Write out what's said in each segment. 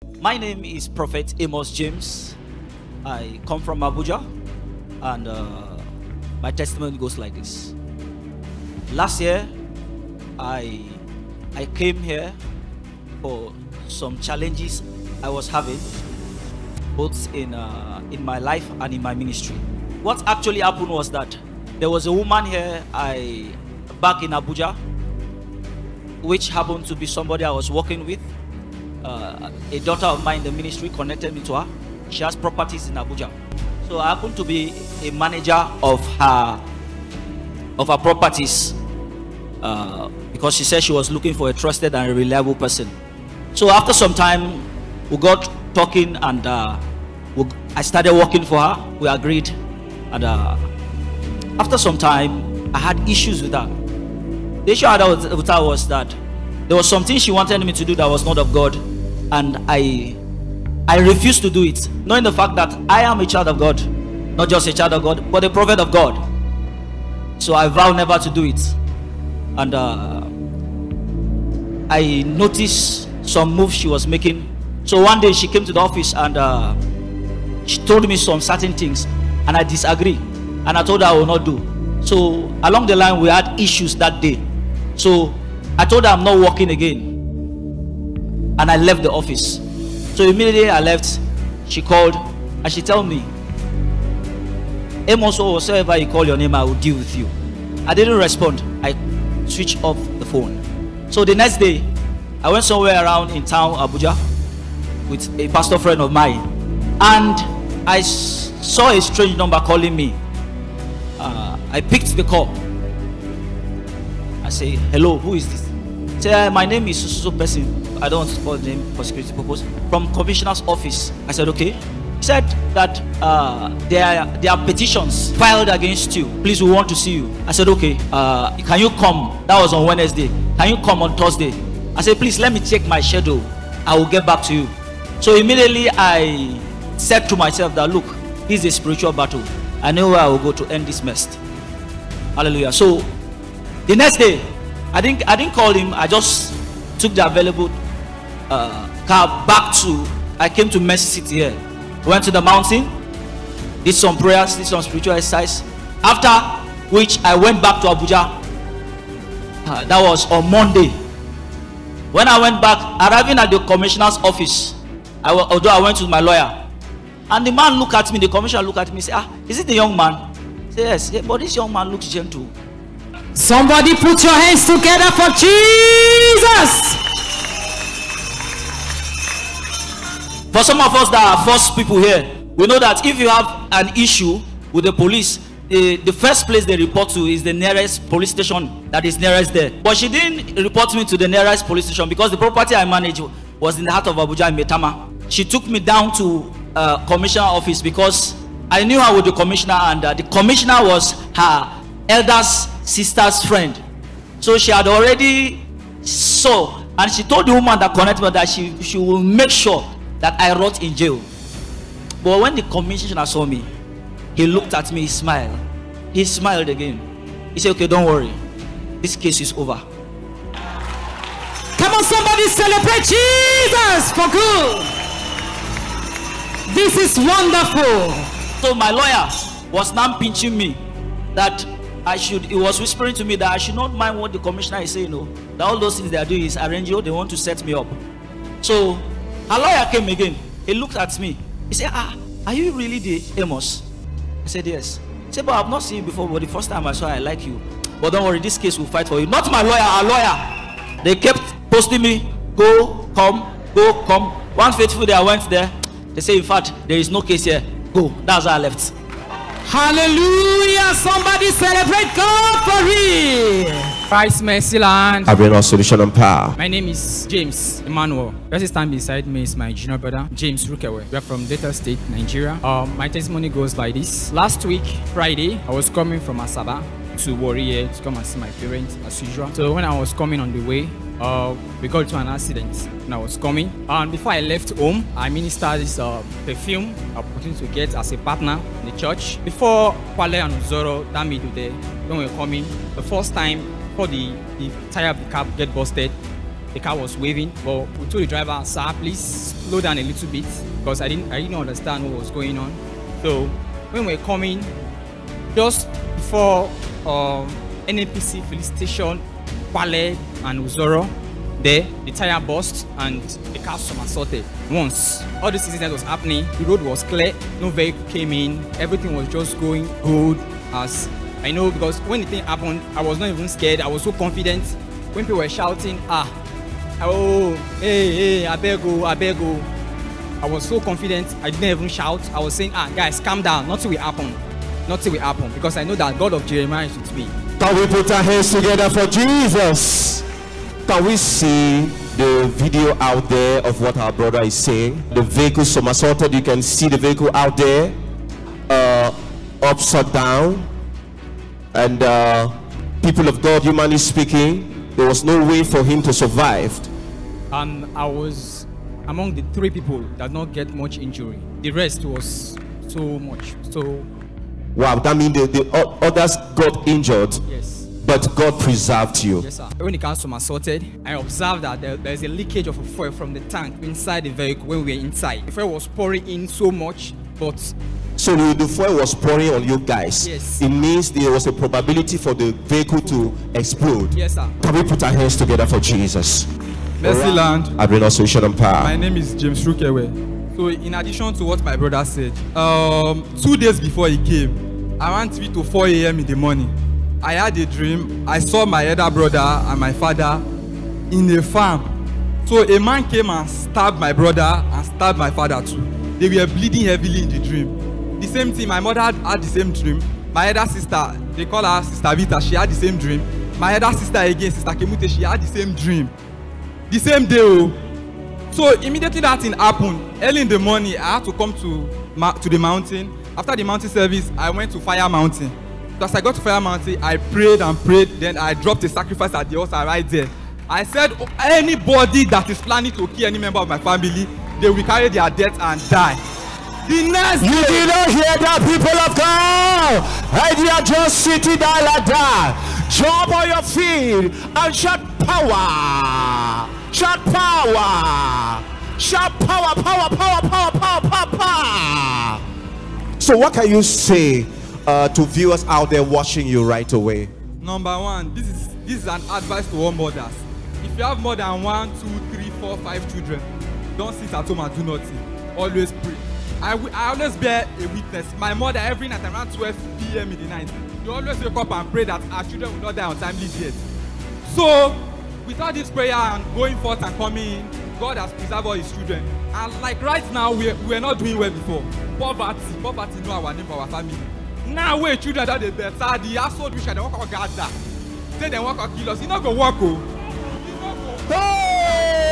My name is Prophet Amos James. I come from Abuja, and my testimony goes like this. Last year, I came here for some challenges I was having, both in my life and in my ministry. What actually happened was that there was a woman here back in Abuja, which happened to be somebody I was working with. A daughter of mine in the ministry connected me to her. She has properties in Abuja, so I happened to be a manager of her properties, because she said she was looking for a trusted and a reliable person. So after some time, we got talking, and I started working for her. We agreed, and after some time, I had issues with her. The issue I had with her was that there was something she wanted me to do that was not of God, and I refused to do it, knowing the fact that I am a child of God, not just a child of God, but a prophet of God. So I vowed never to do it. And I noticed some moves she was making. So one day she came to the office, and she told me some certain things, and I disagree, and I told her I will not do. So along the line, we had issues that day. So I told her I'm not working again, and I left the office. So immediately I left, she called, and she told me, Amos, or whatsoever you call your name, I will deal with you. I didn't respond. I switched off the phone. So the next day, I went somewhere around in town, Abuja, with a pastor friend of mine, and I saw a strange number calling me. I picked the call. I say, hello, who is this? I say, my name is so person. I don't want to call the name for security purpose. From commissioner's office. I said, okay. He said that there are petitions filed against you. Please, we want to see you. I said, okay. Can you come? That was on Wednesday. Can you come on Thursday? I said, please, let me check my schedule. I will get back to you. So immediately I said to myself that, look, this is a spiritual battle. I know where I will go to end this mess. Hallelujah. So the next day, I didn't call him. I just took the available car back to. I came to Mercy City here. Went to the mountain, did some prayers, did some spiritual exercise. After which I went back to Abuja. That was on Monday. When I went back, arriving at the commissioner's office, although I went to my lawyer, and the man looked at me, the commissioner looked at me and said, is it the young man? I said, yes, but this young man looks gentle. Somebody put your hands together for Jesus. For some of us that are first people here, we know that if you have an issue with the police, the first place they report to is the nearest police station that is nearest there. But she didn't report me to the nearest police station because the property I managed was in the heart of Abuja in Metama. She took me down to commissioner office because I knew her with the commissioner, and the commissioner was her elder's sister's friend. So she had already saw, and she told the woman that connected me that she will make sure that I rot in jail. But when the commissioner saw me, he looked at me, he smiled. He smiled again. He said, okay, don't worry. This case is over. Come on, somebody celebrate Jesus for good. This is wonderful. So my lawyer was now pinching me that he was whispering to me that I should not mind what the commissioner is saying. No, that all those things they are doing is arrange you, they want to set me up. So her lawyer came again. He looked at me. He said, are you really the Amos? I said, yes. He said, but I've not seen you before, but the first time I saw you, I like you. But don't worry, this case will fight for you. Not my lawyer, our lawyer. They kept posting me, go, come. One fateful day I went there. They say, in fact, there is no case here. Go. That's how I left. Hallelujah. Somebody celebrate God for real. Christ Mercyland. I bring our solution and power. My name is James Emmanuel. Just stand beside me is my junior brother, James Rukewe. We are from Delta State, Nigeria. My testimony goes like this. Last week, Friday, I was coming from Asaba to Warrior to come and see my parents as usual. So when I was coming on the way, we got into an accident when I was coming. And before I left home, I ministered this perfume I opportunity to get as a partner in the church. Before Kwale and Zoro, that middle there, when we were coming, the first time before the tire of the car get busted, the car was waving. But we told the driver, sir, please slow down a little bit, because I didn't understand what was going on. So when we were coming, just before NAPC filling station, Kwale and Uzoro, there the tire burst and the car somersaulted once. All this incident was happening. The road was clear, no vehicle came in, everything was just going good. As I know, because when the thing happened, I was not even scared. I was so confident. When people were shouting, oh, hey, I beg you, I beg you, I was so confident. I didn't even shout. I was saying, guys, calm down. Nothing will happen. Nothing will happen, because I know that God of Jeremiah is with me. Can we put our hands together for Jesus? Can we see the video out there of what our brother is saying? The vehicle somersaulted. You can see the vehicle out there, upside down. And people of God, humanly speaking, there was no way for him to survive. And I was among the 3 people that not get much injury. The rest was so much. So wow, that means the others got injured. Yes. But God preserved you. Yes, sir. When the car somersaulted, I observed that there's a leakage of fuel from the tank inside the vehicle when we were inside. The fuel was pouring in so much, but... So the fuel was pouring on you guys. Yes. It means there was a probability for the vehicle to explode. Yes, sir. Can we put our hands together for Jesus? Mercyland. Administration and power. My name is James Rukewe. So in addition to what my brother said, 2 days before he came, around 3 to 4 a.m. in the morning, I had a dream. I saw my elder brother and my father in a farm. So a man came and stabbed my brother and stabbed my father too. They were bleeding heavily in the dream. The same thing, my mother had the same dream. My elder sister, they call her Sister Vita, she had the same dream. My elder sister again, Sister Kemute, she had the same dream. The same day. Oh. So immediately that thing happened, early in the morning, I had to come to the mountain. After the mountain service, I went to Fire Mountain. So as I got to Fire Mountain, I prayed and prayed, then I dropped a sacrifice at the altar right there. I said, anybody that is planning to kill any member of my family, they will carry their death and die. The next You did not hear that, people of God. And you are just sitting down like that. Jump on your feet and shout power. Shout power. Shout power, power, power, power, power, power, power. So what can you say to viewers out there watching you right away? Number one, this is an advice to all mothers. If you have more than 1, 2, 3, 4, 5 children, don't sit at home and do nothing. Always pray. I always bear a witness. My mother, every night around 12 p.m. in the night, she always wake up and pray that our children will not die untimely death. So, without this prayer and going forth and coming in, God has preserved all his children. And like right now, we're not doing well before. Poverty know our name for our family. Now where children that they better, the household wish they walk or gather. Say they walk or kill us. You not go walk. Hey!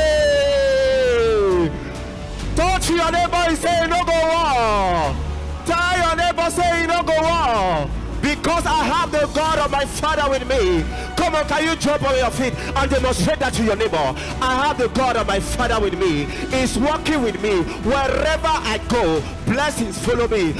Touch your neighbor and say you no go war. Tell your neighbor say you no go war. Because I have the God of my father with me. Come on, can you jump on your feet and demonstrate that to your neighbor? I have the God of my father with me. He's walking with me. Wherever I go, blessings follow me.